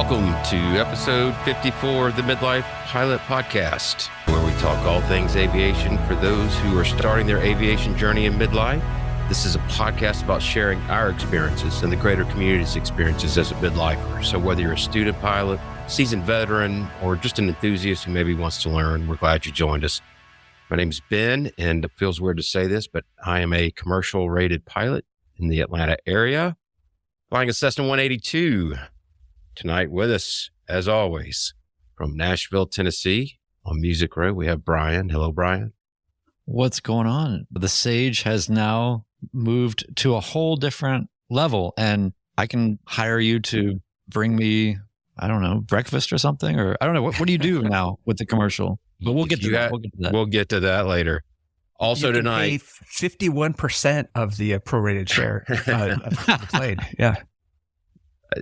Welcome to episode 54 of the Midlife Pilot Podcast, where we talk all things aviation for those who are starting their aviation journey in midlife. This is a podcast about sharing our experiences and the greater community's experiences as a midlifer. So whether you're a student pilot, seasoned veteran, or just an enthusiast who maybe wants to learn, we're glad you joined us. My name's Ben, and it feels weird to say this, but I am a commercial rated pilot in the Atlanta area, flying a Cessna 182. Tonight with us, as always, from Nashville, Tennessee, on Music Row, we have Brian. Hello, Brian. What's going on? The Sage has now moved to a whole different level, and I can hire you to bring me, I don't know, breakfast or something, or I don't know. What do you do now with the commercial? But we'll get to that. We'll get to that later. Also tonight, 51% of the prorated share of the plane. Yeah.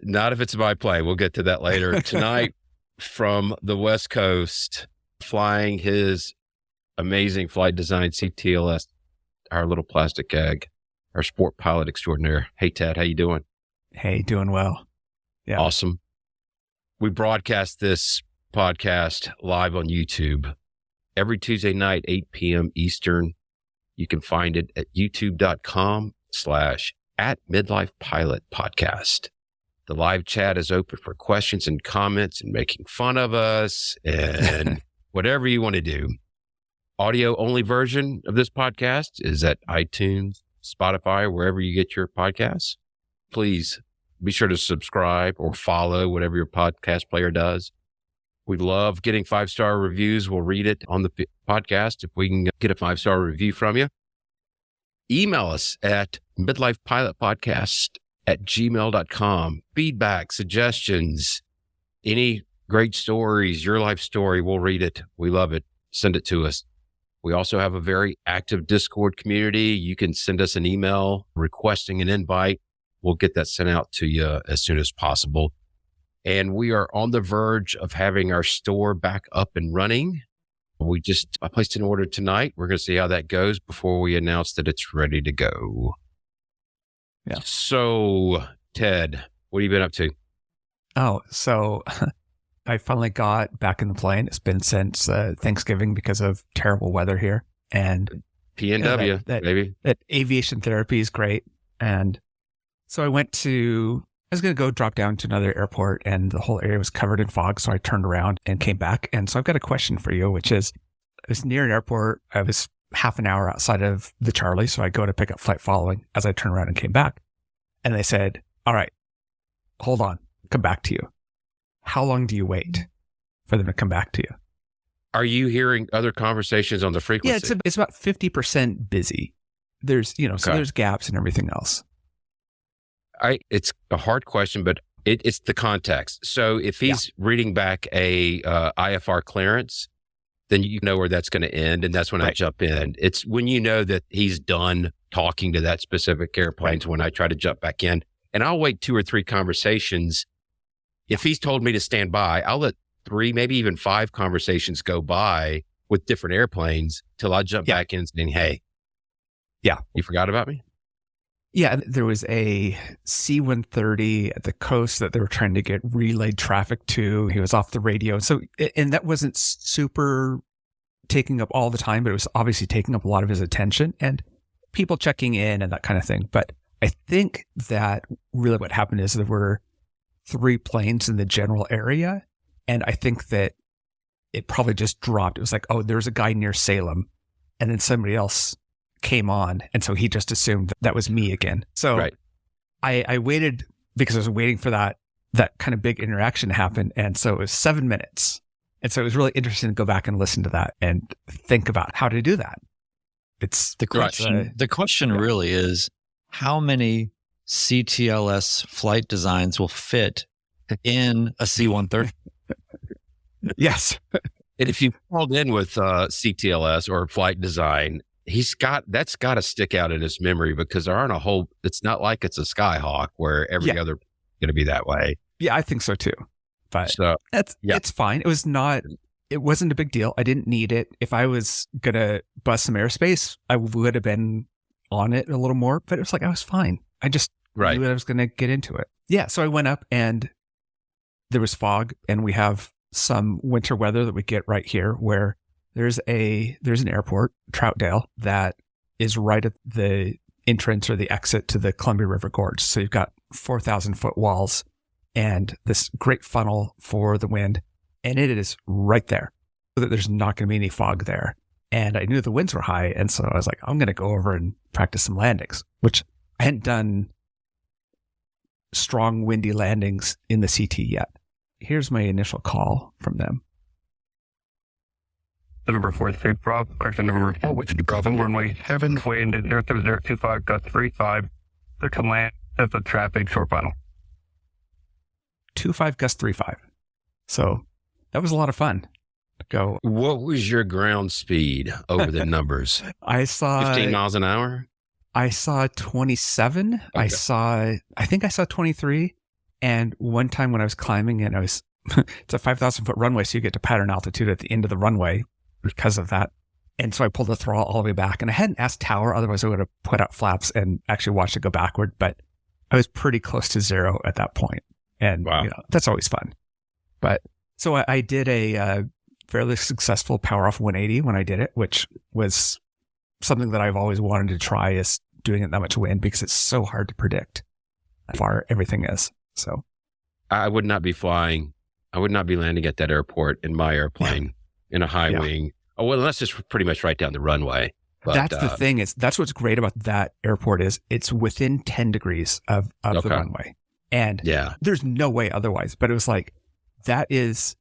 Not if it's my play. We'll get to that later. Tonight, from the West Coast, flying his amazing flight design CTLS, our little plastic egg, our sport pilot extraordinaire. Hey, Ted, how you doing? Hey, doing well. Yeah. Awesome. We broadcast this podcast live on YouTube every Tuesday night, 8 p.m. Eastern. You can find it at youtube.com/@midlifepilotpodcast. The live chat is open for questions and comments and making fun of us and whatever you want to do. Audio only version of this podcast is at iTunes, Spotify, wherever you get your podcasts. Please be sure to subscribe or follow whatever your podcast player does. We love getting 5-star reviews. We'll read it on the podcast if we can get a 5-star review from you. Email us at midlifepilotpodcast@gmail.com. Feedback, suggestions, any great stories, your life story, we'll read it. We love it. Send it to us. We also have a very active Discord community. You can send us an email requesting an invite. We'll get that sent out to you as soon as possible. And we are on the verge of having our store back up and running. I placed an order tonight. We're going to see how that goes before we announce that it's ready to go. Yeah. So, Ted, what have you been up to? Oh, so I finally got back in the plane. It's been since Thanksgiving because of terrible weather here. And PNW, baby. That aviation therapy is great. And so I was going to go drop down to another airport, and the whole area was covered in fog. So I turned around and came back. And so I've got a question for you, which is, I was near an airport. I was half an hour outside of the Charlie. So I go to pick up flight following as I turned around and came back. And they said, all right, hold on, come back to you. How long do you wait for them to come back to you? Are you hearing other conversations on the frequency? Yeah, it's about 50% busy. There's, so there's gaps and everything else. It's a hard question, but it's the context. So if he's reading back a IFR clearance, then you know where that's going to end, and that's when I jump in. It's when you know that he's done talking to that specific airplane when I try to jump back in. And I'll wait 2 or 3 conversations. If he's told me to stand by, I'll let 3, maybe even 5 conversations go by with different airplanes till I jump back in saying, hey, you forgot about me? Yeah, there was a C-130 at the coast that they were trying to get relayed traffic to. He was off the radio. So, and that wasn't super taking up all the time, but it was obviously taking up a lot of his attention and people checking in and that kind of thing. But I think that really what happened is there were 3 planes in the general area. And I think that it probably just dropped. It was like, oh, there's a guy near Salem. And then somebody else came on, and so he just assumed that was me again. So I waited because I was waiting for that kind of big interaction to happen, and so it was 7 minutes, and so it was really interesting to go back and listen to that and think about how to do that. It's the question. The question really is, how many CTLS flight designs will fit in a C-130? Yes. And if you called in with CTLS or flight design, that's got to stick out in his memory, because there aren't it's not like it's a Skyhawk where every other going to be that way. Yeah, I think so too. But it's fine. It wasn't a big deal. I didn't need it. If I was going to bust some airspace, I would have been on it a little more, but it was like, I was fine. I just knew that I was going to get into it. Yeah. So I went up, and there was fog, and we have some winter weather that we get right here where there's an airport, Troutdale, that is right at the entrance or the exit to the Columbia River Gorge. So you've got 4,000 foot walls and this great funnel for the wind. And it is right there, so that there's not going to be any fog there. And I knew the winds were high. And so I was like, I'm going to go over and practice some landings, which I hadn't done strong windy landings in the CT yet. Here's my initial call from them. November 4th, State Prop, correction November 4th, which is Bravo, runway 7, wind at 03025, gust 35, clear to land at the traffic short final. 25 gust 35. So that was a lot of fun. Go. What was your ground speed over the numbers? I saw 15 miles an hour. I saw 27. Okay. I think I saw 23. And one time when I was climbing and it's a 5,000 foot runway. So you get to pattern altitude at the end of the runway because of that. And so I pulled the throttle all the way back, and I hadn't asked tower. Otherwise I would have put out flaps and actually watched it go backward. But I was pretty close to zero at that point. And wow. That's always fun. But so I did a fairly successful power off 180 when I did it, which was something that I've always wanted to try, is doing it that much wind, because it's so hard to predict how far everything is. So I would not be flying. I would not be landing at that airport in my airplane in a high wing. Oh, well, that's just pretty much right down the runway. But, that's the thing that's what's great about that airport is it's within 10 degrees of the runway. And there's no way otherwise. But it was like, that is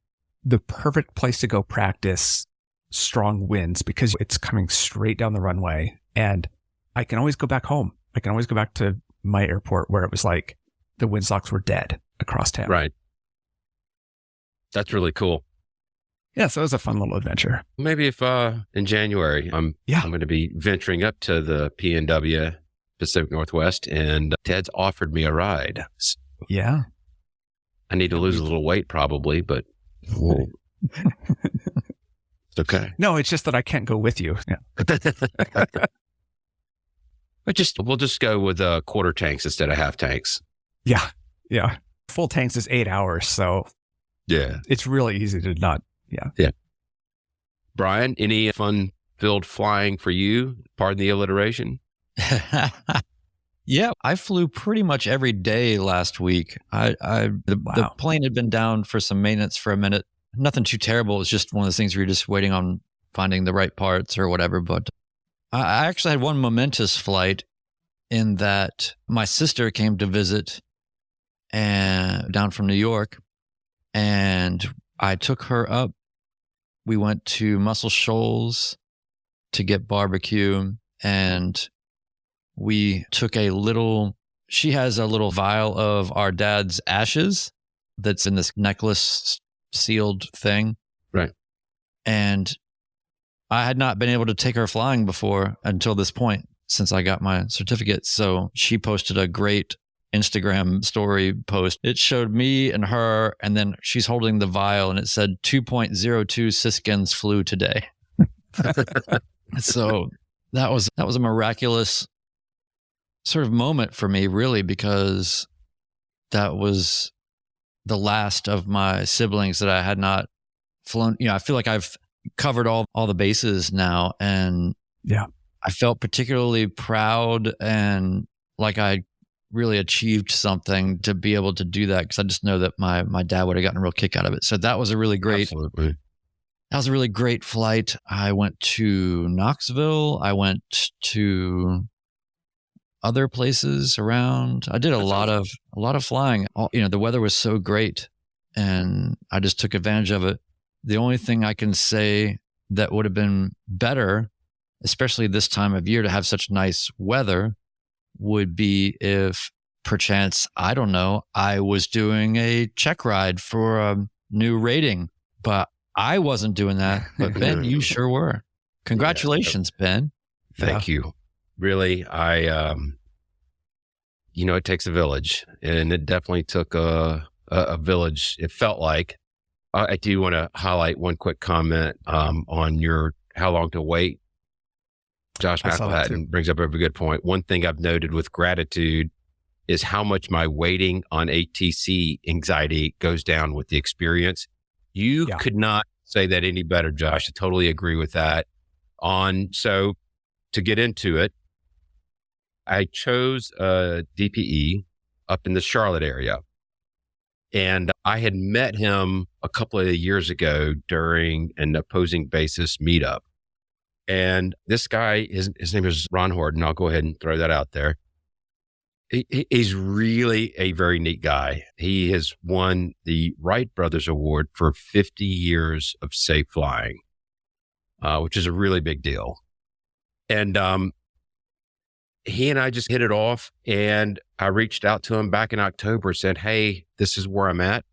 the perfect place to go practice strong winds, because it's coming straight down the runway. And I can always go back home. I can always go back to my airport where it was like the windsocks were dead across town. Right. That's really cool. Yeah, so it was a fun little adventure. Maybe if in January, I'm going to be venturing up to the PNW, Pacific Northwest, and Ted's offered me a ride. So yeah. I need to lose a little weight probably, but it's okay. No, it's just that I can't go with you. Yeah. We'll just go with quarter tanks instead of half tanks. Yeah. Yeah. Full tanks is 8 hours. So yeah, it's really easy to not. Yeah. Yeah. Brian, any fun-filled flying for you? Pardon the alliteration. Yeah, I flew pretty much every day last week. The plane had been down for some maintenance for a minute. Nothing too terrible. It's just one of those things where you're just waiting on finding the right parts or whatever. But I actually had one momentous flight in that my sister came to visit down from New York, and I took her up. We went to Muscle Shoals to get barbecue, and we took she has a little vial of our dad's ashes that's in this necklace sealed thing. Right. And I had not been able to take her flying before until this point, since I got my certificate. So she posted a great Instagram story post. It showed me and her, and then she's holding the vial, and it said 2.02 Siskins flew today. So that was a miraculous sort of moment for me, really, because that was the last of my siblings that I had not flown. I feel like I've covered all the bases now, and I felt particularly proud and like I really achieved something to be able to do that, because I just know that my dad would have gotten a real kick out of it. So that was a really great. Absolutely. That was a really great flight. I went to Knoxville. I went to other places around. I did a lot of flying. The weather was so great, and I just took advantage of it. The only thing I can say that would have been better, especially this time of year, to have such nice weather, would be if perchance, I don't know, I was doing a check ride for a new rating, but I wasn't doing that. But Ben, you sure were. Congratulations, Ben. Thank you. Really, it takes a village, and it definitely took a village. It felt like. I do want to highlight one quick comment on your how long to wait. Josh McElhatton brings up a good point. One thing I've noted with gratitude is how much my waiting on ATC anxiety goes down with the experience. You could not say that any better, Josh. I totally agree with that. So to get into it, I chose a DPE up in the Charlotte area. And I had met him a couple of years ago during an opposing basis meetup. And this guy, his name is Ron Horton. I'll go ahead and throw that out there. He's really a very neat guy. He has won the Wright Brothers Award for 50 years of safe flying, which is a really big deal. And he and I just hit it off, and I reached out to him back in October, said, hey, this is where I'm at.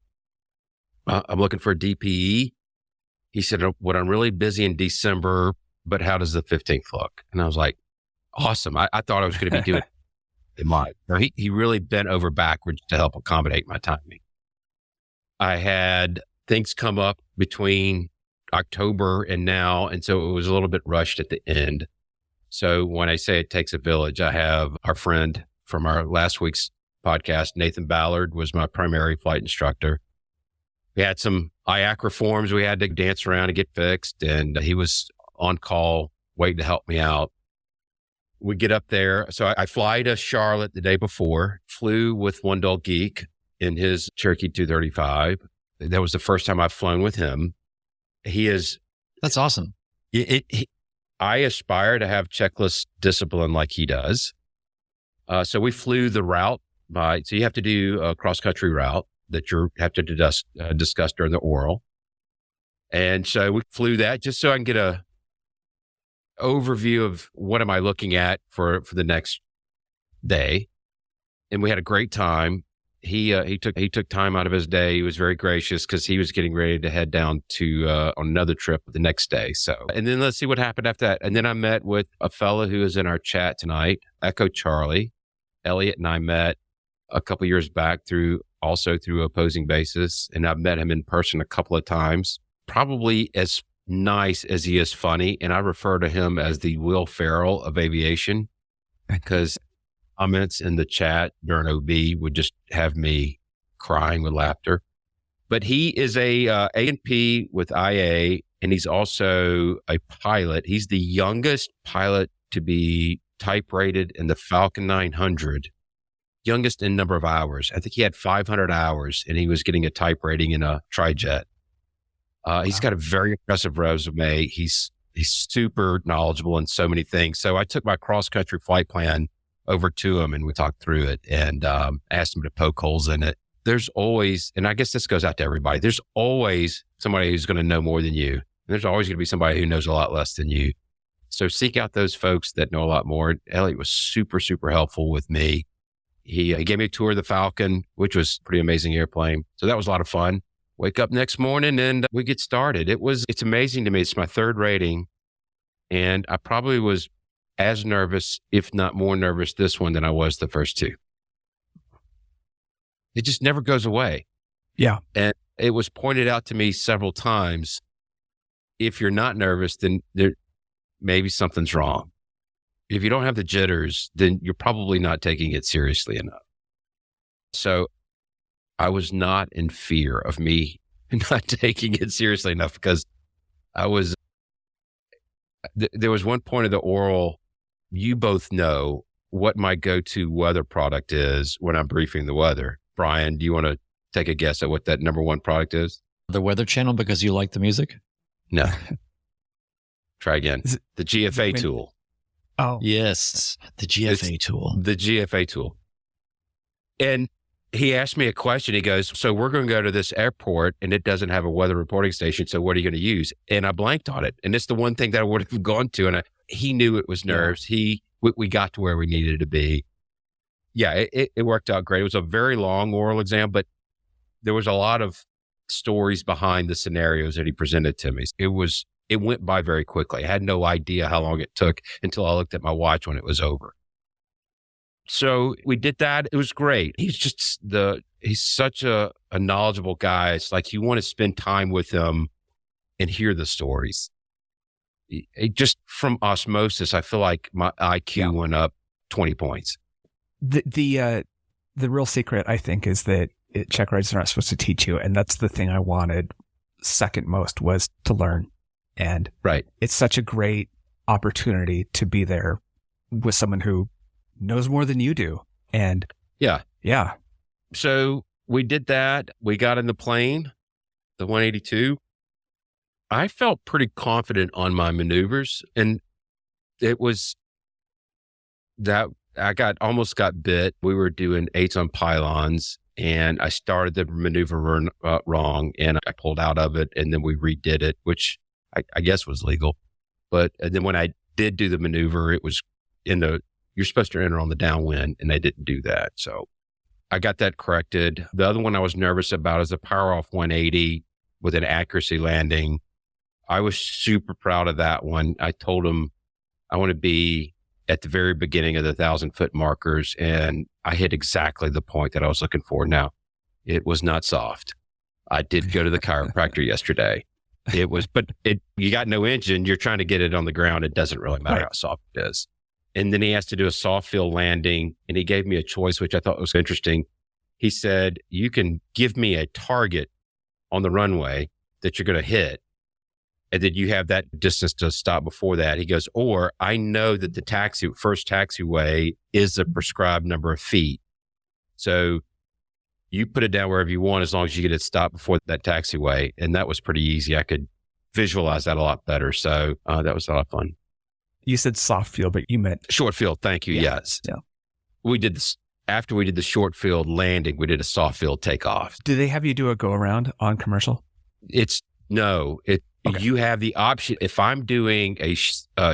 I'm looking for a DPE. He said, well, I'm really busy in December, but how does the 15th look? And I was like, awesome. I thought I was going to be doing it in my, he really bent over backwards to help accommodate my timing. I had things come up between October and now, and so it was a little bit rushed at the end. So when I say it takes a village, I have our friend from our last week's podcast, Nathan Ballard, was my primary flight instructor. We had some IACRA forms we had to dance around and get fixed, and he was on call waiting to help me out. We get up there. So I fly to Charlotte the day before, flew with One Dull Geek in his Cherokee 235. That was the first time I've flown with him. That's awesome. I aspire to have checklist discipline like he does. So we flew the route so you have to do a cross-country route that you have to discuss during the oral. And so we flew that just so I can get a overview of what am I looking at for the next day. And we had a great time. He took time out of his day. He was very gracious because he was getting ready to head down to on another trip the next day. So, and then let's see what happened after that. And then I met with a fellow who is in our chat tonight, Echo Charlie. Elliot and I met a couple years back through opposing basis, and I've met him in person a couple of times. Probably as nice as he is funny, and I refer to him as the Will Ferrell of aviation because comments in the chat during OB would just have me crying with laughter. But he is a A&P with IA, and he's also a pilot. He's the youngest pilot to be type rated in the Falcon 900, youngest in number of hours. I think he had 500 hours, and he was getting a type rating in a tri-jet. He's got a very impressive resume. He's super knowledgeable in so many things. So I took my cross-country flight plan over to him, and we talked through it and asked him to poke holes in it. There's always, and I guess this goes out to everybody, there's always somebody who's going to know more than you. And there's always going to be somebody who knows a lot less than you. So seek out those folks that know a lot more. Elliot was super, super helpful with me. He gave me a tour of the Falcon, which was a pretty amazing airplane. So that was a lot of fun. Wake up next morning and we get started. It's amazing to me. It's my third rating. And I probably was as nervous, if not more nervous, this one than I was the first two. It just never goes away. Yeah. And it was pointed out to me several times, if you're not nervous, then maybe something's wrong. If you don't have the jitters, then you're probably not taking it seriously enough. So I was not in fear of me not taking it seriously enough because there was one point of the oral, you both know what my go-to weather product is when I'm briefing the weather. Brian, do you want to take a guess at what that number one product is? The Weather Channel because you like the music? No. Try again. The GFA tool. Oh. Yes, the GFA tool. The GFA tool. And he asked me a question. He goes, so we're going to go to this airport and it doesn't have a weather reporting station. So what are you going to use? And I blanked on it. And it's the one thing that I would have gone to. And he knew it was nerves. Yeah. We got to where we needed to be. Yeah, it worked out great. It was a very long oral exam, but there was a lot of stories behind the scenarios that he presented to me. It went by very quickly. I had no idea how long it took until I looked at my watch when it was over. So we did that. It was great. He's such a knowledgeable guy. It's like you want to spend time with him and hear the stories. Just from osmosis, I feel like my IQ went up 20 points. The the real secret, I think, is that check rides are not supposed to teach you. And that's the thing I wanted second most, was to learn. And Right. it's such a great opportunity to be there with someone who knows more than you do. And Yeah. yeah, So we did that. We got in the plane, the 182. I felt pretty confident on my maneuvers, and it was that I almost got bit. We were doing 8s on pylons, and I started the maneuver wrong, and I pulled out of it, and then we redid it, which I guess was legal. But then when I did do the maneuver, it was you're supposed to enter on the downwind, and they didn't do that. So I got that corrected. The other one I was nervous about is a power off 180 with an accuracy landing. I was super proud of that one. I told him I want to be at the very beginning of the 1,000-foot markers, and I hit exactly the point that I was looking for. Now, it was not soft. I did go to the chiropractor yesterday. You got no engine. You're trying to get it on the ground. It doesn't really matter how soft it is. And then he has to do a soft field landing, and he gave me a choice, which I thought was interesting. He said, you can give me a target on the runway that you're going to hit, and then you have that distance to stop before that. He goes, or I know that the first taxiway is a prescribed number of feet. So you put it down wherever you want, as long as you get it stopped before that taxiway. And that was pretty easy. I could visualize that a lot better. So that was a lot of fun. you said soft field, but you meant Short field. Thank you. Yeah. Yes. Yeah. We did this after we did the short field landing. We did a soft field takeoff. Do they have you do a go around on commercial? Okay. You have the option. If I'm doing a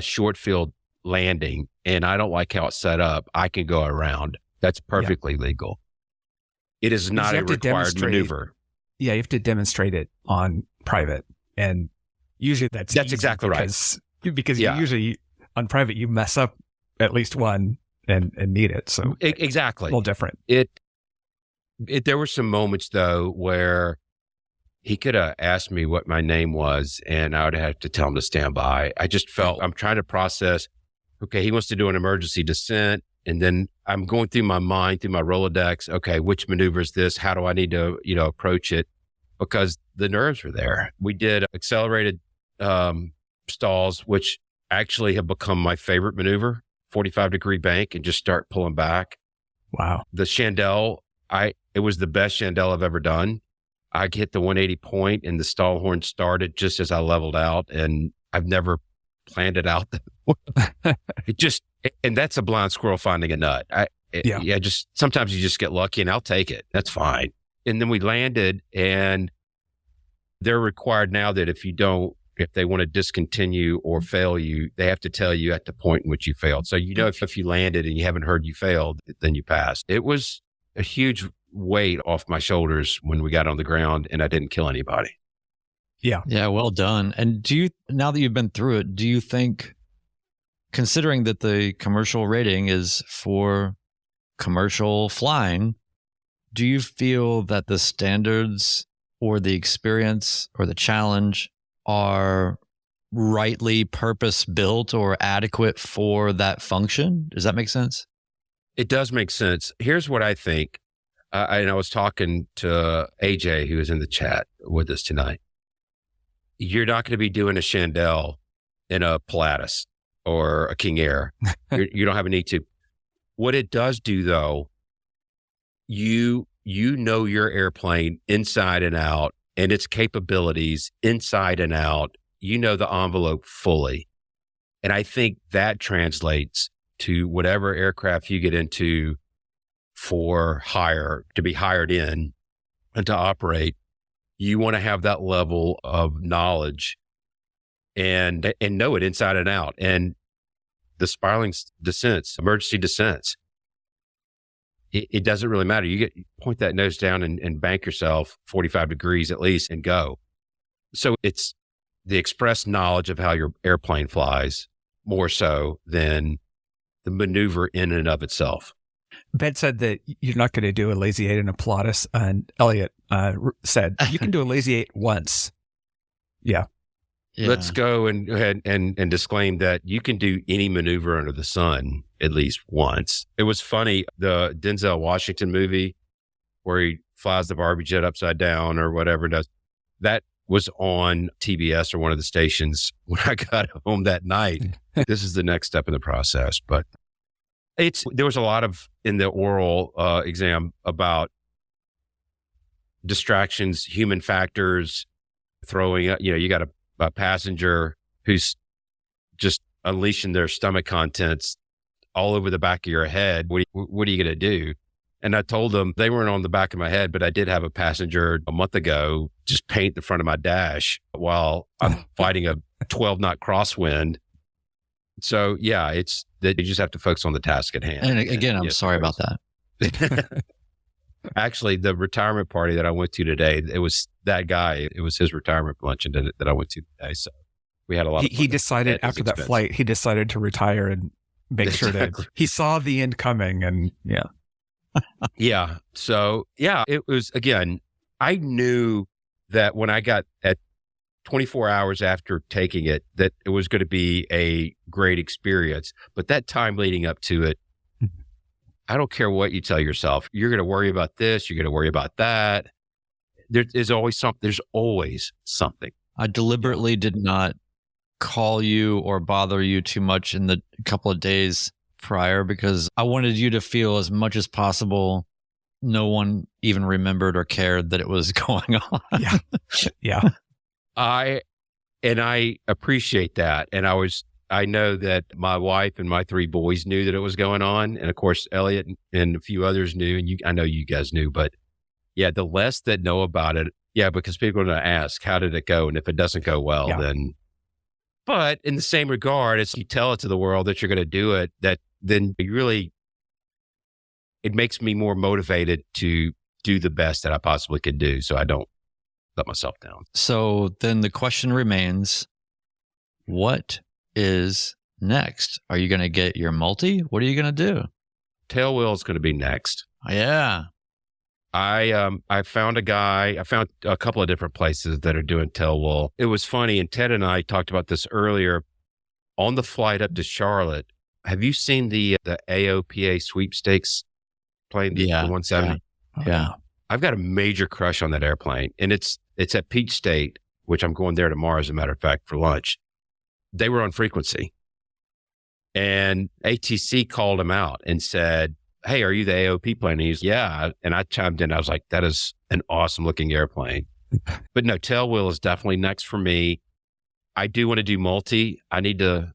short field landing and I don't like how it's set up, I can go around. That's perfectly legal. It is not you a have to required demonstrate- maneuver. Yeah, you have to demonstrate it on private, and usually that's easy exactly right. Because Yeah. you usually on private you mess up at least one and need it. So a Exactly. little different. There were some moments though where he could have asked me what my name was, and I would have to tell him to stand by. I just felt I'm trying to process. Okay, he wants to do an emergency descent, and then I'm going through my mind, through my Rolodex. Okay, which maneuver is this? How do I need to, approach it? Because the nerves were there. We did accelerated stalls, which actually have become my favorite maneuver. 45-degree bank and just start pulling back. Wow. The Chandelle, it was the best Chandelle I've ever done. I hit the 180 point and the stall horn started just as I leveled out, and I've never planned it out. And that's a blind squirrel finding a nut. Sometimes you just get lucky, and I'll take it. That's fine. And then we landed, and they're required now that if they want to discontinue or fail you, they have to tell you at the point in which you failed. So, if you landed and you haven't heard you failed, then you passed. It was a huge weight off my shoulders when we got on the ground and I didn't kill anybody. Yeah. Yeah, well done. And now that you've been through it, do you think, considering that the commercial rating is for commercial flying, do you feel that the standards or the experience or the challenge are rightly purpose-built or adequate for that function? Does that make sense? It does make sense. Here's what I think. I was talking to AJ, who is in the chat with us tonight. You're not going to be doing a Chandelle in a Pilatus or a King Air. You don't have a need to. What it does do, though, you know your airplane inside and out and its capabilities inside and out. You know the envelope fully. And I think that translates to whatever aircraft you get into for hire, to be hired in and to operate. You want to have that level of knowledge and know it inside and out. And the spiraling descents, emergency descents, it doesn't really matter. You point that nose down and bank yourself 45 degrees at least and go. So it's the express knowledge of how your airplane flies more so than the maneuver in and of itself. Ben said that you're not going to do a lazy 8 and a Pilatus, and Elliot said you can do a lazy 8 once. Yeah. Yeah. let's go and disclaim that you can do any maneuver under the sun at least once. It was funny, the Denzel Washington movie where he flies the Barbie jet upside down or whatever it does. That was on TBS or one of the stations when I got home that night. This is the next step in the process. But there was a lot of in the oral exam about distractions, human factors, throwing up, you got a passenger who's just unleashing their stomach contents all over the back of your head. What are you going to do? And I told them they weren't on the back of my head, but I did have a passenger a month ago just paint the front of my dash while I'm fighting a 12-knot crosswind. So yeah, it's that you just have to focus on the task at hand. And again, I'm sorry about that. Actually, the retirement party that I went to today, it was that guy. It was his retirement luncheon that I went to today. So we had a lot of fun. He decided after that flight, he decided to retire and make sure that he saw the end coming. And yeah. Yeah. So yeah, it was, again, I knew that when I got at 24 hours after taking it, that it was going to be a great experience. But that time leading up to it, I don't care what you tell yourself. You're going to worry about this. You're going to worry about that. There's always something. There's always something. I deliberately did not call you or bother you too much in the couple of days prior because I wanted you to feel as much as possible no one even remembered or cared that it was going on. Yeah. Yeah. I appreciate that. And I know that my wife and my 3 boys knew that it was going on. And of course, Elliot and a few others knew. And I know you guys knew, but yeah, the less that know about it. Yeah. Because people are going to ask, how did it go? And if it doesn't go well, then, but in the same regard, as you tell it to the world that you're going to do it, that then it makes me more motivated to do the best that I possibly could do. So I don't let myself down. So then the question remains, what is next? Are you going to get your multi? What are you going to do? Tailwheel is going to be next. Yeah. I found a couple of different places that are doing tailwheel. It was funny, and Ted and I talked about this earlier on the flight up to Charlotte. Have you seen the AOPA sweepstakes plane, the 170? Yeah. I've got a major crush on that airplane, and it's at Peach State, which I'm going there tomorrow, as a matter of fact, for lunch. They were on frequency, and ATC called him out and said, "Hey, are you the AOP plane?" And he's, "Yeah." And I chimed in. I was like, "That is an awesome looking airplane." But no, tailwheel is definitely next for me. I do want to do multi. I need to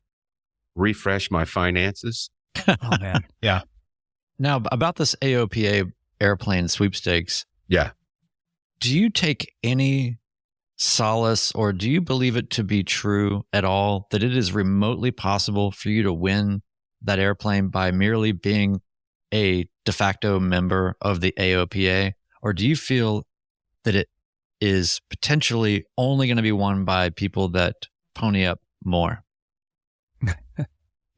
refresh my finances. Oh man. Yeah. Now about this AOPA airplane sweepstakes. Yeah. Do you take any solace, or do you believe it to be true at all that it is remotely possible for you to win that airplane by merely being a de facto member of the AOPA? Or do you feel that it is potentially only going to be won by people that pony up more?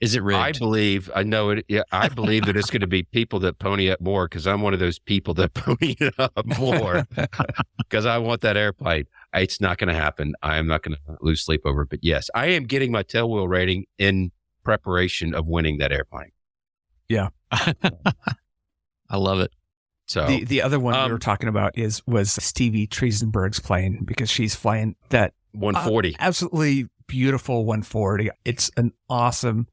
Is it rigged? I believe that it's going to be people that pony up more, because I'm one of those people that pony up more because I want that airplane. It's not going to happen. I am not going to lose sleep over it. But yes, I am getting my tailwheel rating in preparation of winning that airplane. Yeah. I love it. So the other one we were talking about was Stevie Triesenberg's plane, because she's flying that 140. Absolutely beautiful 140. It's an awesome,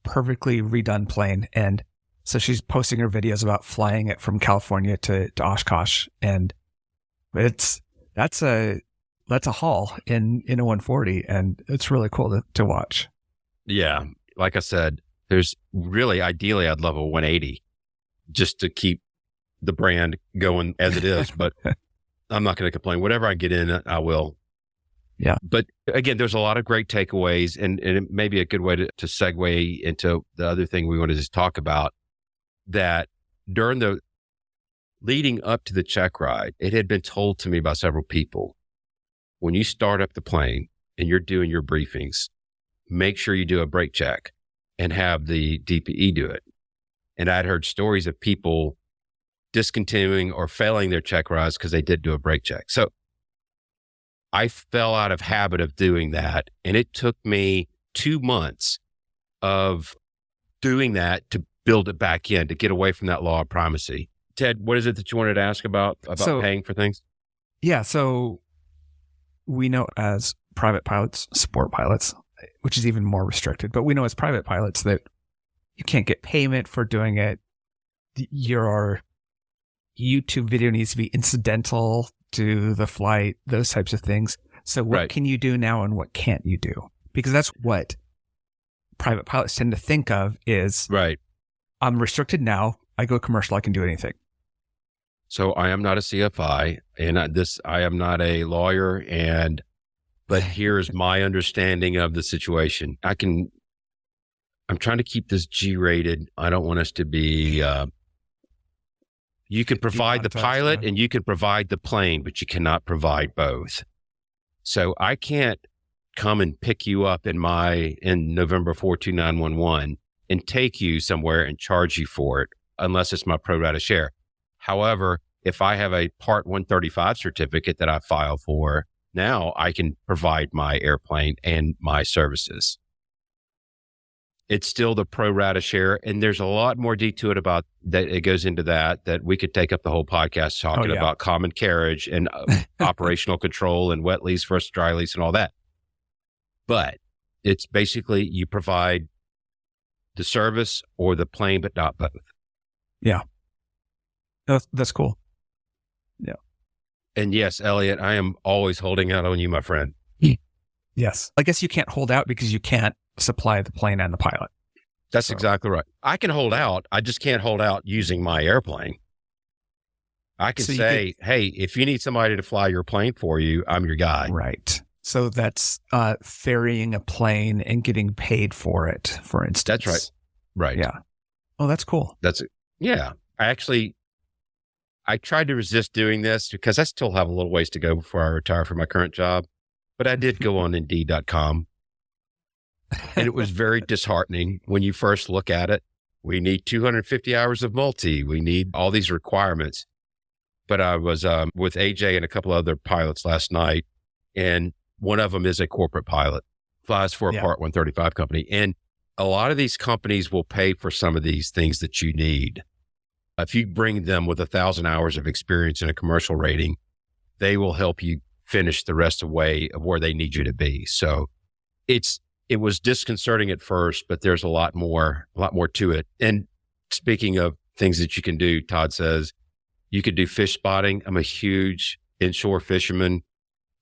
perfectly redone plane. And so she's posting her videos about flying it from California to Oshkosh. And that's a haul in a 140. And it's really cool to watch. Yeah. Like I said, there's really, ideally, I'd love a 180 just to keep the brand going as it is. But I'm not going to complain. Whatever I get in, I will. Yeah. But again, there's a lot of great takeaways, and it may be a good way to segue into the other thing we wanted to talk about, that during the leading up to the check ride, it had been told to me by several people, when you start up the plane and you're doing your briefings, make sure you do a brake check and have the DPE do it. And I'd heard stories of people discontinuing or failing their check rides because they did do a brake check. So I fell out of habit of doing that. And it took me 2 months of doing that to build it back in, to get away from that law of primacy. Ted, what is it that you wanted to ask about paying for things? Yeah. So we know as private pilots, sport pilots, which is even more restricted, but we know as private pilots that you can't get payment for doing it. Your YouTube video needs to be incidental to the flight, those types of things. So what can you do now and what can't you do? Because that's what private pilots tend to think of is, I'm restricted now. I go commercial. I can do anything. So I am not a CFI and I am not a lawyer, but here's my understanding of the situation. I'm trying to keep this G-rated. I don't want us to be, you can provide the pilot and you can provide the plane, but you cannot provide both. So I can't come and pick you up in November 42911 and take you somewhere and charge you for it unless it's my pro rata share. However, if I have a Part 135 certificate that I file for, now I can provide my airplane and my services. It's still the pro rata share. And there's a lot more detail about that. It goes into that we could take up the whole podcast talking about common carriage and operational control and wet lease versus dry lease and all that. But it's basically you provide the service or the plane, but not both. Yeah. That's cool. Yeah. And yes, Elliot, I am always holding out on you, my friend. Yes. I guess you can't hold out because you can't supply the plane and the pilot. That's exactly right. I can hold out. I just can't hold out using my airplane. I can say, hey, if you need somebody to fly your plane for you, I'm your guy. Right. So that's ferrying a plane and getting paid for it, for instance. That's right. Right. Yeah. Oh, that's cool. That's it. Yeah. I tried to resist doing this because I still have a little ways to go before I retire from my current job. But I did go on Indeed.com. And it was very disheartening when you first look at it. We need 250 hours of multi. We need all these requirements. But I was with AJ and a couple other pilots last night, and one of them is a corporate pilot, flies for a Part 135 company. And a lot of these companies will pay for some of these things that you need. If you bring them with 1,000 hours of experience in a commercial rating, they will help you finish the rest of the way of where they need you to be. So it was disconcerting at first, but there's a lot more to it. And speaking of things that you can do, Todd says, you could do fish spotting. I'm a huge inshore fisherman.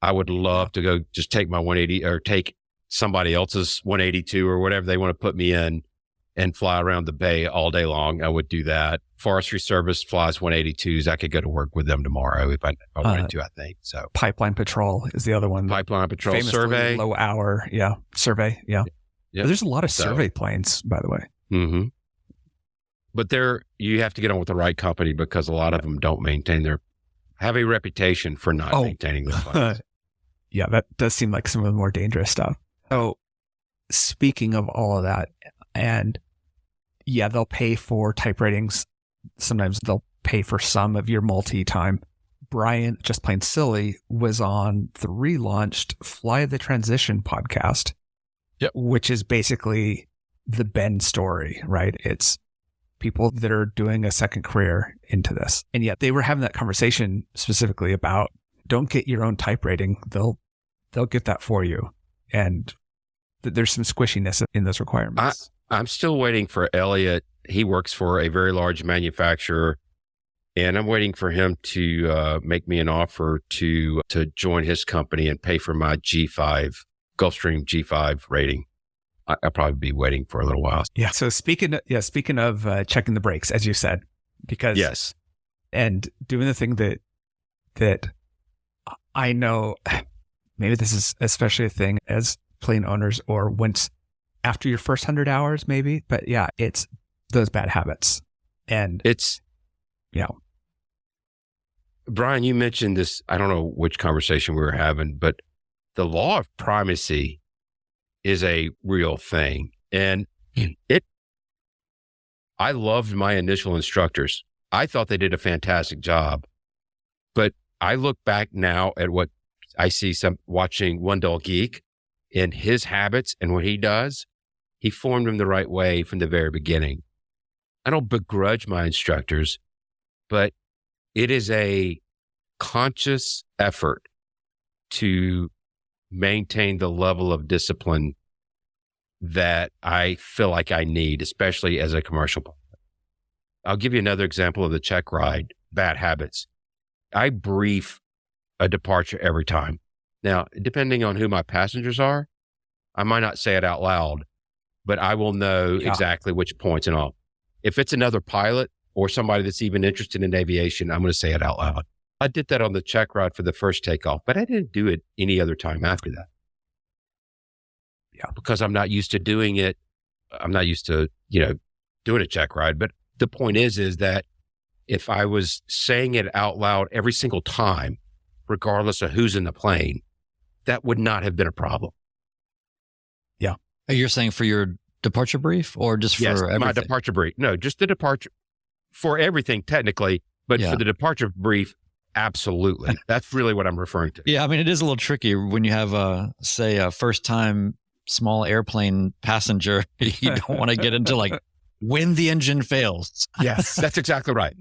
I would love to go just take my 180 or take somebody else's 182 or whatever they want to put me in and fly around the bay all day long. I would do that. Forestry Service flies 182s. I could go to work with them tomorrow if I wanted to, I think. So Pipeline Patrol is the other one. Pipeline Patrol, famously survey. Low hour. Yeah. Survey. Yeah. But there's a lot of survey planes, by the way. Mm-hmm. But you have to get on with the right company because a lot of them don't have a reputation for not maintaining those planes. Yeah, that does seem like some of the more dangerous stuff. So speaking of all of that, and they'll pay for type ratings. Sometimes they'll pay for some of your multi-time. Brian, just plain silly, was on the relaunched Fly the Transition podcast, which is basically the Ben story, right? It's people that are doing a second career into this. And yet they were having that conversation specifically about don't get your own type rating. They'll get that for you. And there's some squishiness in those requirements. I'm still waiting for Elliot. He works for a very large manufacturer, and I'm waiting for him to make me an offer to join his company and pay for my G5, Gulfstream G5 rating. I'll probably be waiting for a little while. Yeah. So speaking of checking the brakes, as you said, because and doing the thing that I know, maybe this is especially a thing as plane owners or once after your first 100 hours, maybe, but it's those bad habits. And Brian, you mentioned this, I don't know which conversation we were having, but the law of primacy is a real thing. And I loved my initial instructors. I thought they did a fantastic job, but I look back now at what I see some watching One Dull Geek and his habits and what he does. He formed them the right way from the very beginning. I don't begrudge my instructors, but it is a conscious effort to maintain the level of discipline that I feel like I need, especially as a commercial pilot. I'll give you another example of the check ride, bad habits. I brief a departure every time. Now, depending on who my passengers are, I might not say it out loud, but I will know exactly which points and all. If it's another pilot or somebody that's even interested in aviation, I'm going to say it out loud. I did that on the check ride for the first takeoff, but I didn't do it any other time after that. Yeah, because I'm not used to doing it. I'm not used to, doing a check ride. But the point is that if I was saying it out loud every single time, regardless of who's in the plane, that would not have been a problem. Yeah. You're saying for your departure brief or just for everything? My departure brief. No, just the departure for everything technically, but for the departure brief, absolutely. That's really what I'm referring to. Yeah. I mean, it is a little tricky when you have say a first time small airplane passenger. You don't want to get into like when the engine fails. Yes, that's exactly right.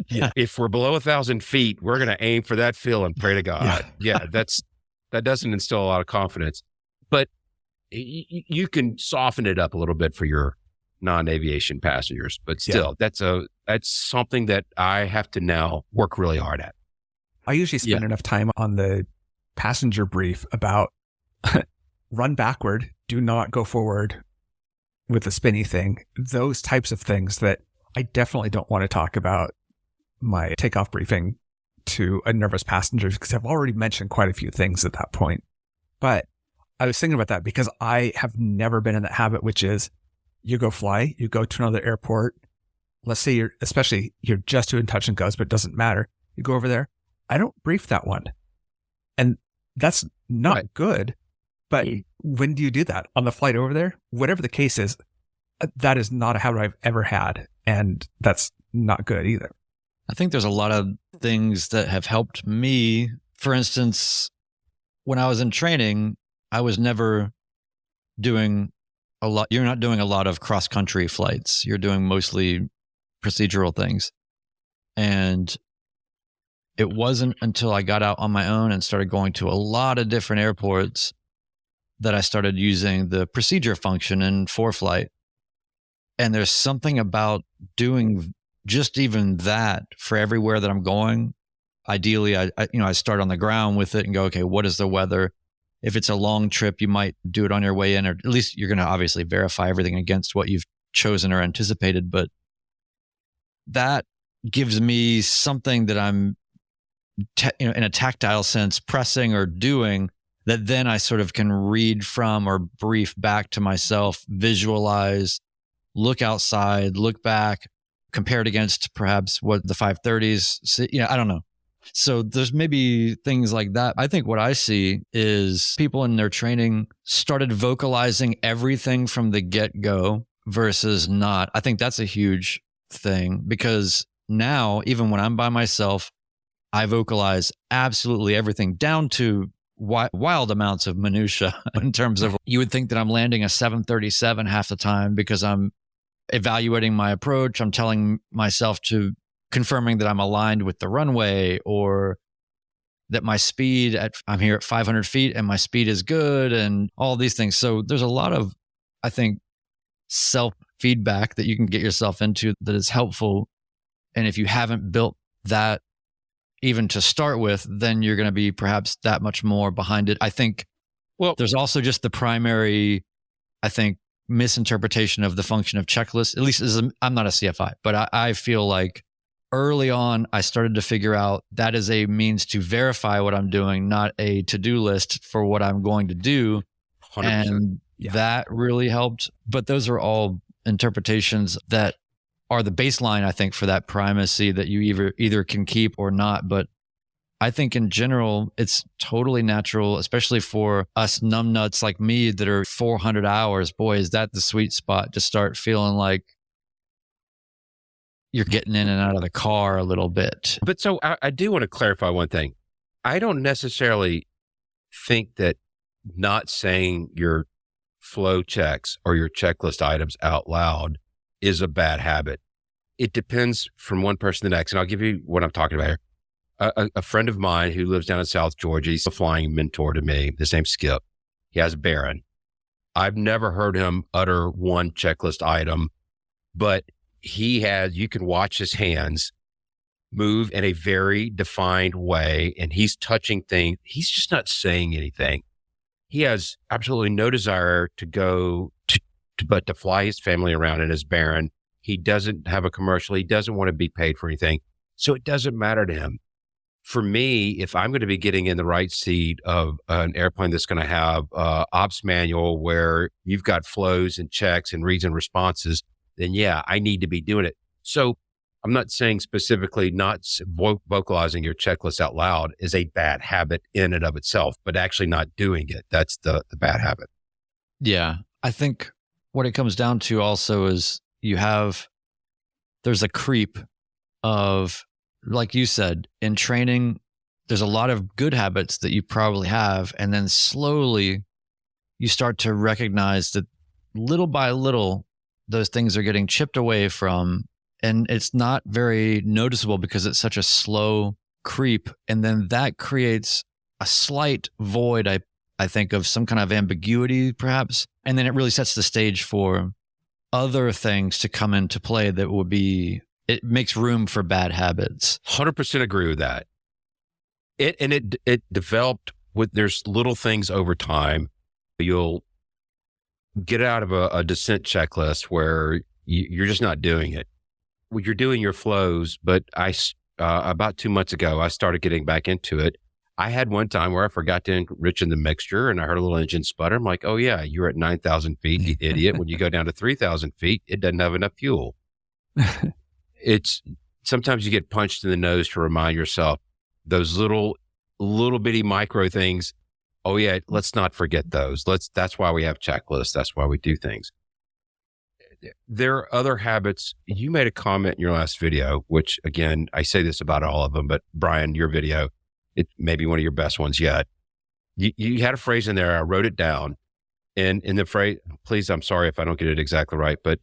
Yeah. If we're below 1,000 feet, we're going to aim for that fill and pray to God. Yeah, that doesn't instill a lot of confidence, but you can soften it up a little bit for your non-aviation passengers, but still that's something that I have to now work really hard at. I usually spend enough time on the passenger brief about run backward, do not go forward with the spinny thing. Those types of things that I definitely don't want to talk about my takeoff briefing to a nervous passenger because I've already mentioned quite a few things at that point. But I was thinking about that because I have never been in that habit, which is you go fly, you go to another airport. Let's say you're just doing touch and goes, but it doesn't matter. You go over there. I don't brief that one. And that's not good. But when do you do that? On the flight over there? Whatever the case is, that is not a habit I've ever had. And that's not good either. I think there's a lot of things that have helped me. For instance, when I was in training, I was never doing a lot. You're not doing a lot of cross-country flights. You're doing mostly procedural things. And it wasn't until I got out on my own and started going to a lot of different airports that I started using the procedure function in ForeFlight. And there's something about doing just even that for everywhere that I'm going. Ideally, I start on the ground with it and go, okay, what is the weather? If it's a long trip, you might do it on your way in, or at least you're going to obviously verify everything against what you've chosen or anticipated. But that gives me something that I'm, in a tactile sense, pressing or doing that then I sort of can read from or brief back to myself, visualize, look outside, look back, compare it against perhaps what the 530s, I don't know. So there's maybe things like that. I think what I see is people in their training started vocalizing everything from the get-go versus not. I think that's a huge thing because now, even when I'm by myself, I vocalize absolutely everything down to wild amounts of minutia in terms of, you would think that I'm landing a 737 half the time because I'm evaluating my approach. I'm telling myself confirming that I'm aligned with the runway or that my speed I'm here at 500 feet and my speed is good and all these things. So there's a lot of, I think, self-feedback that you can get yourself into that is helpful. And if you haven't built that even to start with, then you're going to be perhaps that much more behind it. I think, there's also just the primary, misinterpretation of the function of checklists, at least I'm not a CFI, but I feel like early on, I started to figure out that is a means to verify what I'm doing, not a to-do list for what I'm going to do. 100%. And that really helped. But those are all interpretations that are the baseline, I think, for that primacy that you either can keep or not. But I think in general, it's totally natural, especially for us numbnuts like me that are 400 hours. Boy, is that the sweet spot to start feeling like you're getting in and out of the car a little bit. But so I do want to clarify one thing. I don't necessarily think that not saying your flow checks or your checklist items out loud is a bad habit. It depends from one person to the next. And I'll give you what I'm talking about here. A friend of mine who lives down in South Georgia, he's a flying mentor to me. His name's Skip. He has a Baron. I've never heard him utter one checklist item, but you can watch his hands move in a very defined way, and he's touching things. He's just not saying anything. He has absolutely no desire to go but to fly his family around in his Baron. He doesn't have a commercial. He doesn't want to be paid for anything. So it doesn't matter to him. For me, if I'm going to be getting in the right seat of an airplane that's going to have ops manual where you've got flows and checks and reads and responses, then yeah, I need to be doing it. So I'm not saying specifically not vocalizing your checklist out loud is a bad habit in and of itself, but actually not doing it. That's the bad habit. Yeah. I think what it comes down to also is there's a creep of, like you said, in training, there's a lot of good habits that you probably have. And then slowly you start to recognize that little by little, those things are getting chipped away from. And it's not very noticeable because it's such a slow creep. And then that creates a slight void, I think, of some kind of ambiguity, perhaps. And then it really sets the stage for other things to come into play it makes room for bad habits. 100% agree with that. It developed there's little things over time. You'll get out of a descent checklist where you're just not doing it. Well, you're doing your flows, but about 2 months ago, I started getting back into it. I had one time where I forgot to enrich in the mixture and I heard a little engine sputter. I'm like, oh yeah, you're at 9,000 feet, you idiot. When you go down to 3,000 feet, it doesn't have enough fuel. Sometimes you get punched in the nose to remind yourself those little bitty micro things. Oh yeah, let's not forget those. That's why we have checklists. That's why we do things. There are other habits. You made a comment in your last video, which again, I say this about all of them, but Brian, your video, it may be one of your best ones yet. You had a phrase in there. I wrote it down. And in the phrase, please, I'm sorry if I don't get it exactly right, but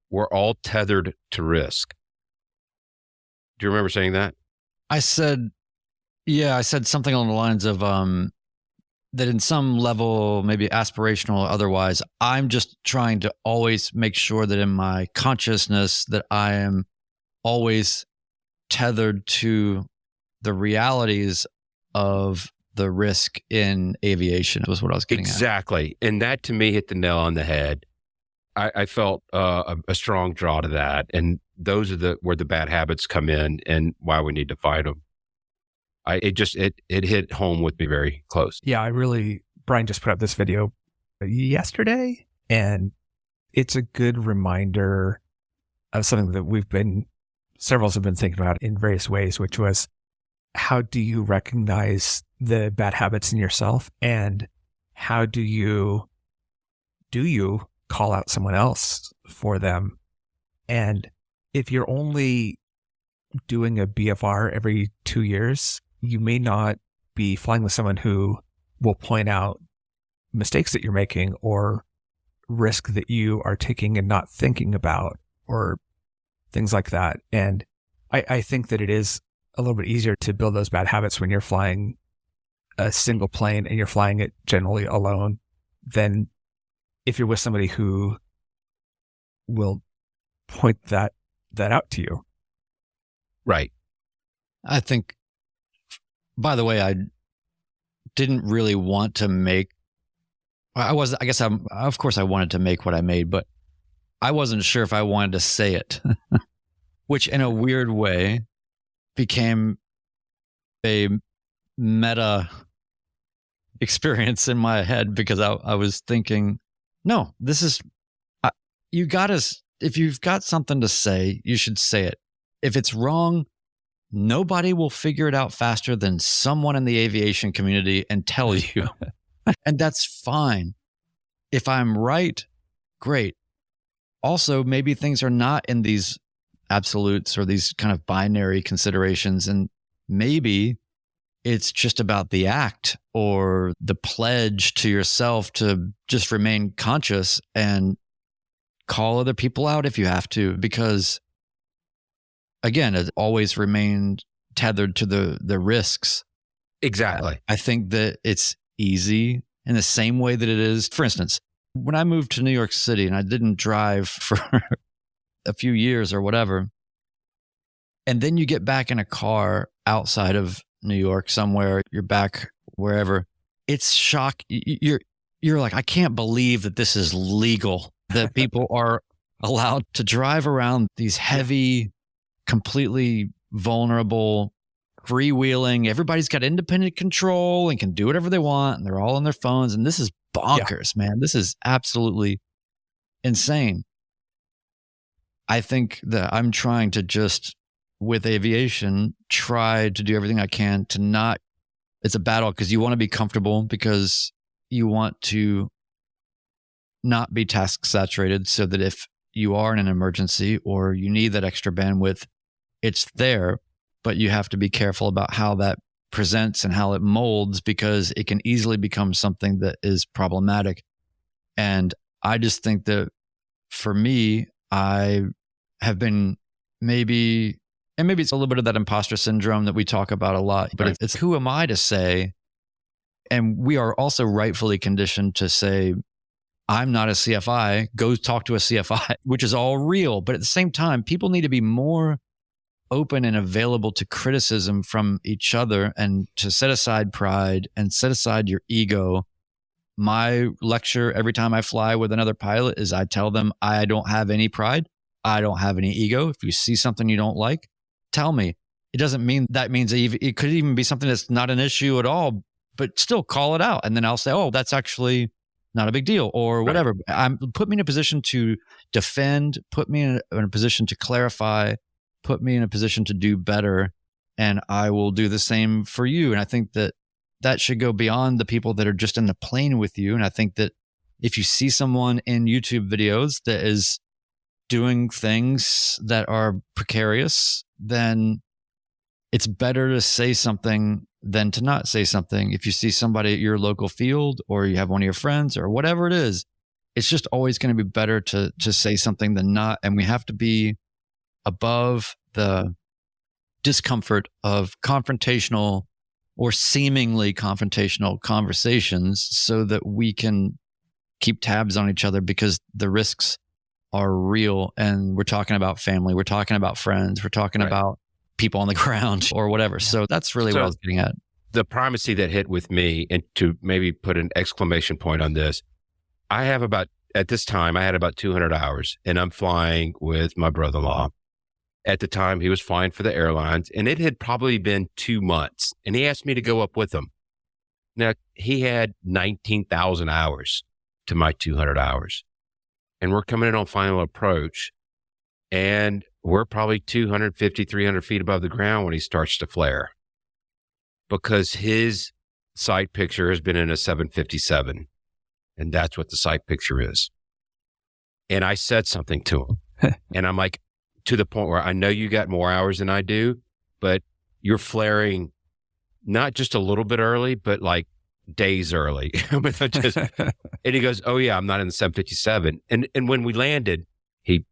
we're all tethered to risk. Do you remember saying that? I said something along the lines of that in some level, maybe aspirational or otherwise, I'm just trying to always make sure that in my consciousness that I am always tethered to the realities of the risk in aviation was what I was getting at. Exactly. And that to me hit the nail on the head. I felt a strong draw to that. And those are where the bad habits come in and why we need to fight them. It hit home with me very close. Yeah, Brian just put up this video yesterday, and it's a good reminder of something that several have been thinking about in various ways, which was, how do you recognize the bad habits in yourself? And how do you call out someone else for them? And if you're only doing a BFR every 2 years, you may not be flying with someone who will point out mistakes that you're making or risk that you are taking and not thinking about or things like that. And I think that it is a little bit easier to build those bad habits when you're flying a single plane and you're flying it generally alone than if you're with somebody who will point that out to you. Right. I think, by the way, I didn't really want to of course I wanted to make what I made, but I wasn't sure if I wanted to say it, which in a weird way became a meta experience in my head because I was thinking, no, this is, if you've got something to say, you should say it. If it's wrong, nobody will figure it out faster than someone in the aviation community and tell you. And that's fine. If I'm right, great. Also, maybe things are not in these absolutes or these kind of binary considerations. And maybe it's just about the act or the pledge to yourself to just remain conscious and call other people out if you have to, because again, it always remained tethered to the risks. Exactly. I think that it's easy in the same way that it is. For instance, when I moved to New York City and I didn't drive for a few years or whatever, and then you get back in a car outside of New York somewhere, you're back wherever, it's shock. You're like, I can't believe that this is legal, that people are allowed to drive around these heavy, completely vulnerable, freewheeling. Everybody's got independent control and can do whatever they want, and they're all on their phones. And this is bonkers, man. This is absolutely insane. I think that I'm trying to just, with aviation, try to do everything I can to not, it's a battle because you want to be comfortable, because you want to not be task saturated, so that if you are in an emergency or you need that extra bandwidth, it's there. But you have to be careful about how that presents and how it molds, because it can easily become something that is problematic. And I just think that for me, I have been maybe it's a little bit of that imposter syndrome that we talk about a lot, but it's who am I to say? And we are also rightfully conditioned to say, I'm not a CFI, go talk to a CFI, which is all real. But at the same time, people need to be more open and available to criticism from each other, and to set aside pride and set aside your ego. My lecture every time I fly with another pilot is I tell them, I don't have any pride. I don't have any ego. If you see something you don't like, tell me. It doesn't mean that means it could even be something that's not an issue at all, but still call it out. And then I'll say, oh, that's actually not a big deal, or whatever. Put me in a position to defend, put me in a position to clarify, put me in a position to do better, and I will do the same for you. And I think that should go beyond the people that are just in the plane with you. And I think that if you see someone in YouTube videos that is doing things that are precarious, then it's better to say something than to not say something. If you see somebody at your local field, or you have one of your friends, or whatever it is, it's just always going to be better to say something than not. And we have to be above the discomfort of confrontational or seemingly confrontational conversations, so that we can keep tabs on each other, because the risks are real. And we're talking about family, we're talking about friends, we're talking about people on the ground or whatever. So that's really what I was getting at. The primacy that hit with me, and to maybe put an exclamation point on this, at this time, I had about 200 hours, and I'm flying with my brother-in-law. At the time, he was flying for the airlines, and it had probably been 2 months, and he asked me to go up with him. Now, he had 19,000 hours to my 200 hours, and we're coming in on final approach, and we're probably 250, 300 feet above the ground when he starts to flare, because his sight picture has been in a 757, and that's what the sight picture is. And I said something to him, and I'm like, to the point where I know you got more hours than I do, but you're flaring not just a little bit early, but like days early. And he goes, oh yeah, I'm not in the 757. And when we landed, he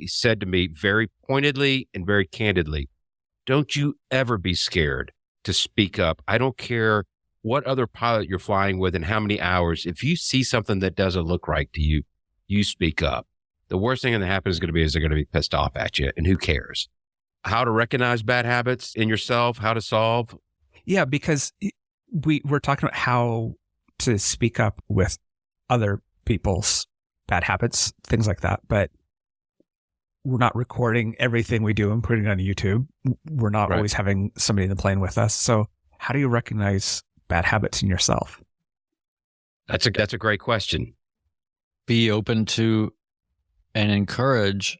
said to me very pointedly and very candidly, don't you ever be scared to speak up. I don't care what other pilot you're flying with and how many hours. If you see something that doesn't look right to you, you speak up. The worst thing that happens is they're going to be pissed off at you, and who cares? How to recognize bad habits in yourself, how to solve. Yeah, because we're talking about how to speak up with other people's bad habits, things like that. But we're not recording everything we do and putting it on YouTube. We're not always having somebody in the plane with us. So how do you recognize bad habits in yourself? That's a great question. Be open to and encourage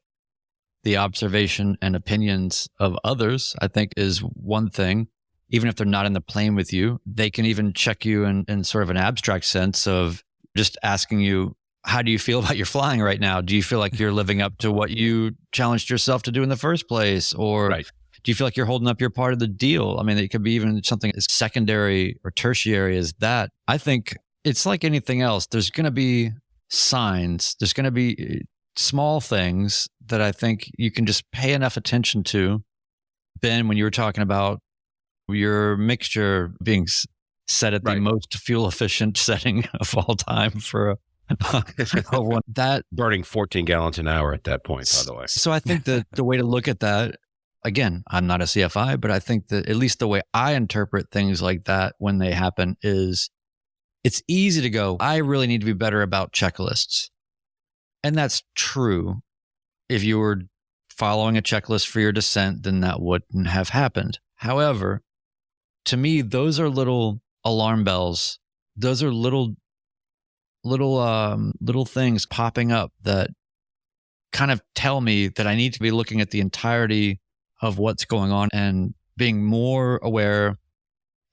the observation and opinions of others, I think, is one thing. Even if they're not in the plane with you, they can even check you in sort of an abstract sense of just asking you, how do you feel about your flying right now? Do you feel like you're living up to what you challenged yourself to do in the first place? Or Do you feel like you're holding up your part of the deal? I mean, it could be even something as secondary or tertiary as that. I think it's like anything else. There's going to be signs. There's going to be small things that I think you can just pay enough attention to. Ben, when you were talking about your mixture being set at the most fuel efficient setting of all time for one, that burning 14 gallons an hour at that point, by the way. So I think that the way to look at that, again, I'm not a CFI, but I think that at least the way I interpret things like that when they happen is it's easy to go, I really need to be better about checklists. And that's true. If you were following a checklist for your descent, then that wouldn't have happened. However, to me, those are little alarm bells. Those are little things popping up that kind of tell me that I need to be looking at the entirety of what's going on and being more aware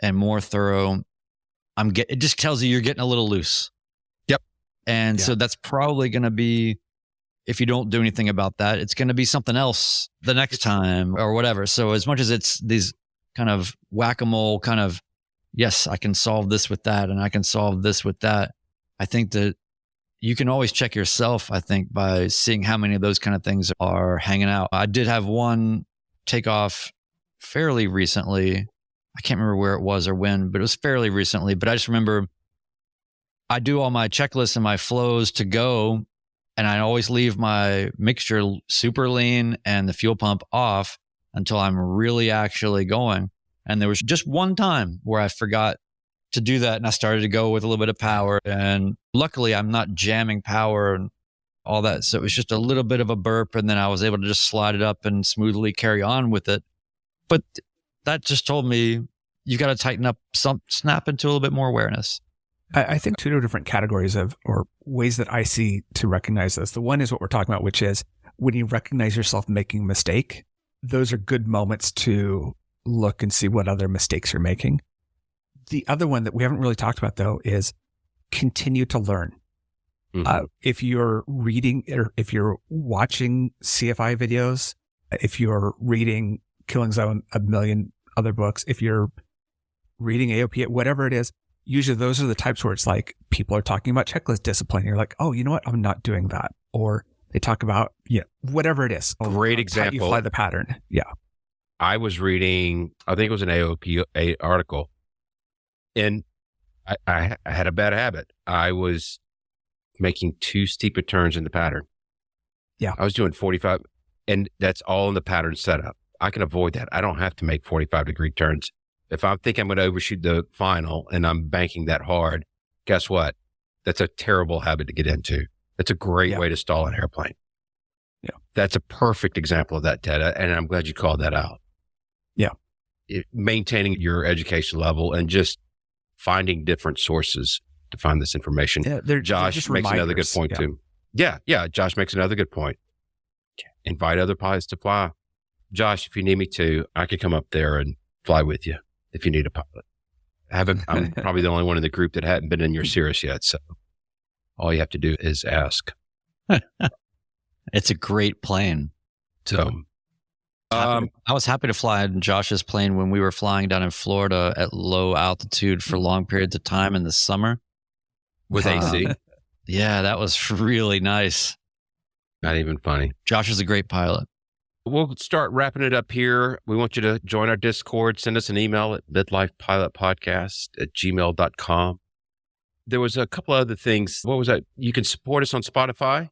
and more thorough. It just tells you you're getting a little loose. Yep. And so that's probably going to be, if you don't do anything about that, it's going to be something else the next time or whatever. So as much as it's these kind of whack-a-mole kind of, yes, I can solve this with that and I can solve this with that. I think that you can always check yourself, I think, by seeing how many of those kind of things are hanging out. I did have one take off fairly recently. I can't remember where it was or when, but it was fairly recently. But I just remember I do all my checklists and my flows to go, and I always leave my mixture super lean and the fuel pump off until I'm really actually going. And there was just one time where I forgot to do that, and I started to go with a little bit of power. And luckily, I'm not jamming power and all that. So it was just a little bit of a burp, and then I was able to just slide it up and smoothly carry on with it. But that just told me you got to tighten up, snap into a little bit more awareness. I think two different categories of, or ways that I see to recognize this. The one is what we're talking about, which is when you recognize yourself making a mistake, those are good moments to look and see what other mistakes you're making. The other one that we haven't really talked about, though, is continue to learn. Mm-hmm. If you're reading or if you're watching CFI videos, if you're reading Killing Zone, a million other books, if you're reading AOP, whatever it is, usually those are the types where it's like people are talking about checklist discipline. You're like, oh, you know what? I'm not doing that. Or they talk about, whatever it is. Great example. You fly the pattern. Yeah. I was reading, I think it was an AOP article, and I had a bad habit. I was making too steep a turns in the pattern. Yeah. I was doing 45, and that's all in the pattern setup. I can avoid that. I don't have to make 45-degree turns. If I think I'm going to overshoot the final and I'm banking that hard, guess what? That's a terrible habit to get into. That's a great way to stall an airplane. Yeah. That's a perfect example of that, Ted, and I'm glad you called that out. Yeah. Maintaining your education level and just finding different sources to find this information. Yeah, Josh makes another good point too. Yeah. Josh makes another good point. Invite other pilots to fly. Josh, if you need me to, I could come up there and fly with you if you need a pilot. I'm probably the only one in the group that hadn't been in your Cirrus yet. So all you have to do is ask. It's a great plane. So I was happy to fly in Josh's plane when we were flying down in Florida at low altitude for long periods of time in the summer. With AC? Yeah, that was really nice. Not even funny. Josh is a great pilot. We'll start wrapping it up here. We want you to join our Discord. Send us an email at midlifepilotpodcast@gmail.com. There was a couple other things. What was that? You can support us on Spotify.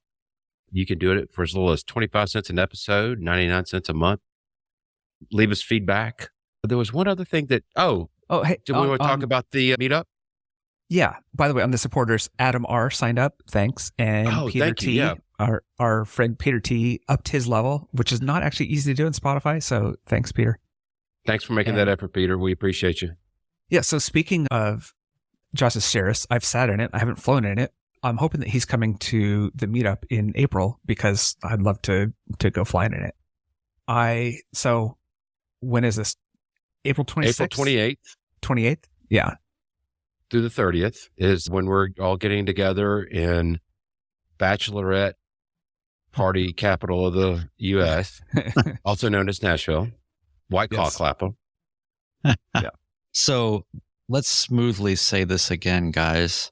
You can do it for as little as 25 cents an episode, 99 cents a month. Leave us feedback. There was one other thing that, hey, do we want to talk about the meetup? Yeah. By the way, on the supporters, Adam R. signed up. Thanks. And Peter T, our friend Peter T, upped his level, which is not actually easy to do in Spotify. So thanks, Peter. Thanks for making that effort, Peter. We appreciate you. Yeah. So speaking of Josh's Cirrus, I've sat in it. I haven't flown in it. I'm hoping that he's coming to the meetup in April because I'd love to go flying in it. So when is this? April 26th? April 28th. 28th? Yeah. Through the 30th is when we're all getting together in Bachelorette Party capital of the U.S., also known as Nashville. White Claw Yes. clap them. Yeah. So let's smoothly say this again, guys,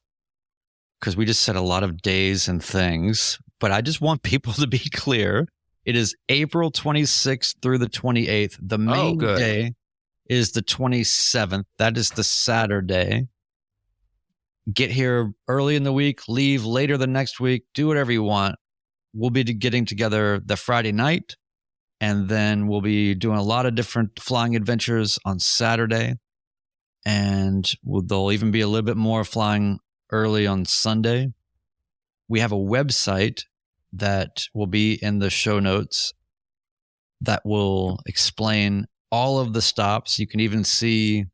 because we just said a lot of days and things, but I just want people to be clear. It is April 26th through the 28th. The main good. day is the 27th. That is the Saturday. Get here early in the week, leave later the next week, do whatever you want. We'll be getting together the Friday night, and then we'll be doing a lot of different flying adventures on Saturday. And there'll even be a little bit more flying early on Sunday. We have a website that will be in the show notes that will explain all of the stops. You can even see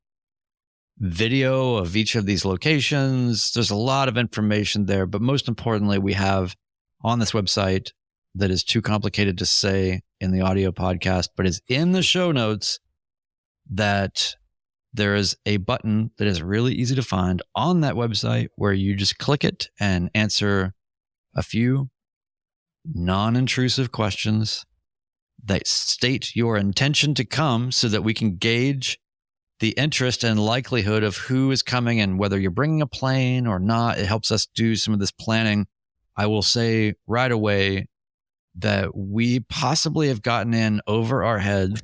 video of each of these locations. There's a lot of information there, but most importantly, we have on this website that is too complicated to say in the audio podcast, but is in the show notes, that there is a button that is really easy to find on that website where you just click it and answer a few non-intrusive questions that state your intention to come so that we can gauge the interest and likelihood of who is coming and whether you're bringing a plane or not. It helps us do some of this planning. I will say right away that we possibly have gotten in over our heads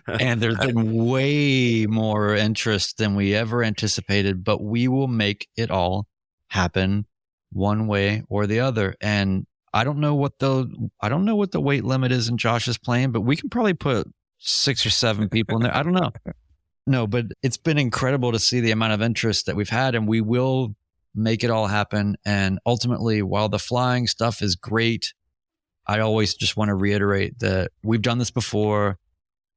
and there's been way more interest than we ever anticipated, but we will make it all happen one way or the other. And I don't know what the weight limit is in Josh's plane, but we can probably put 6 or 7 people in there. I don't know. No, but it's been incredible to see the amount of interest that we've had, and we will make it all happen. And ultimately, while the flying stuff is great, I always just want to reiterate that we've done this before.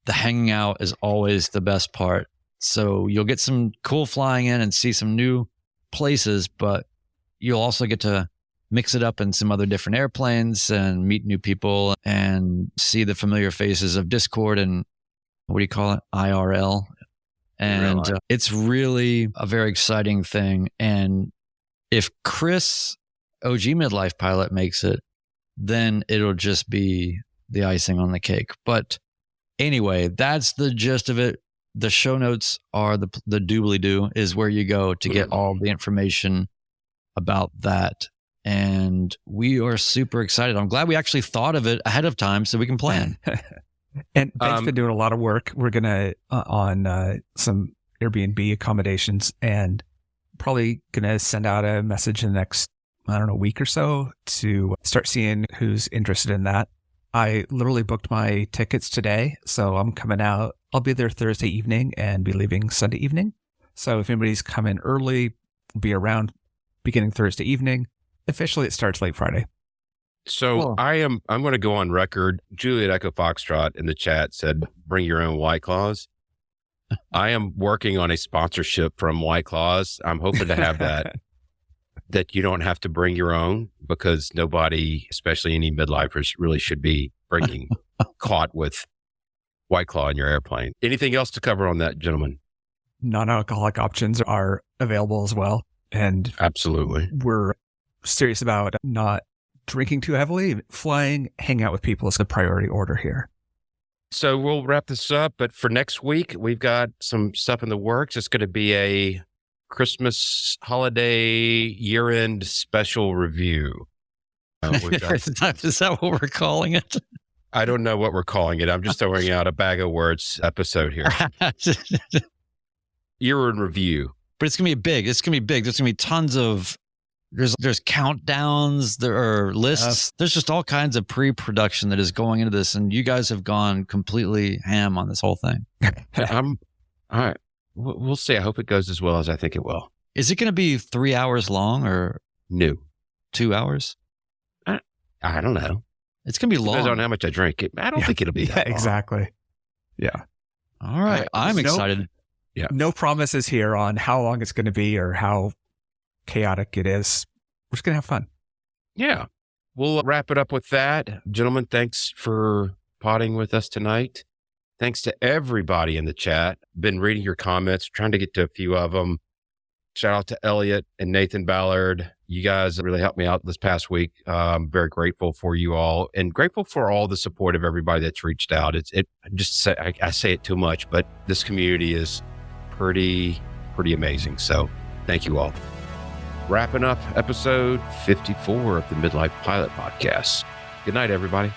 The hanging out is always the best part. So you'll get some cool flying in and see some new places, but you'll also get to mix it up in some other different airplanes and meet new people and see the familiar faces of Discord and what do you call it? IRL. And it's really a very exciting thing. And if Chris, OG Midlife Pilot, makes it, then it'll just be the icing on the cake. But anyway, that's the gist of it. The show notes are the doobly-doo is where you go to get all the information about that. And we are super excited. I'm glad we actually thought of it ahead of time so we can plan. And Ben's been doing a lot of work. We're going to, on some Airbnb accommodations, and probably going to send out a message in the next, week or so to start seeing who's interested in that. I literally booked my tickets today, so I'm coming out. I'll be there Thursday evening and be leaving Sunday evening. So if anybody's coming early, be around beginning Thursday evening. Officially, it starts late Friday. So I'm going to go on record. Juliet Echo Foxtrot in the chat said, bring your own White Claws. I am working on a sponsorship from White Claws. I'm hoping to have that you don't have to bring your own, because nobody, especially any midlifers, really should be bringing caught with White Claw in your airplane. Anything else to cover on that, gentlemen? Non-alcoholic options are available as well. And absolutely, we're serious about not drinking too heavily. Flying, hang out with people is the priority order here. So we'll wrap this up. But for next week, we've got some stuff in the works. It's going to be a Christmas holiday year-end special review. Is that what we're calling it? I don't know what we're calling it. I'm just throwing out a bag of words episode here. Year in review. But it's going to be big. It's going to be big. There's going to be tons of, there's countdowns, there are lists. There's just all kinds of pre-production that is going into this. And you guys have gone completely ham on this whole thing. All right. We'll see. I hope it goes as well as I think it will. Is it going to be 3 hours long or no 2 hours? I don't know. It's going to be long. Depends on how much I drink. I don't think it'll be that long. Exactly. Yeah. All right. I'm excited. Yeah. No promises here on how long it's going to be or how chaotic it is. We're just going to have fun. Yeah. We'll wrap it up with that. Gentlemen, thanks for potting with us tonight. Thanks to everybody in the chat. Been reading your comments, trying to get to a few of them. Shout out to Elliot and Nathan Ballard. You guys really helped me out this past week. I'm very grateful for you all and grateful for all the support of everybody that's reached out. I say it too much, but this community is pretty amazing. So thank you all. Wrapping up episode 54 of the Midlife Pilot Podcast. Good night, everybody.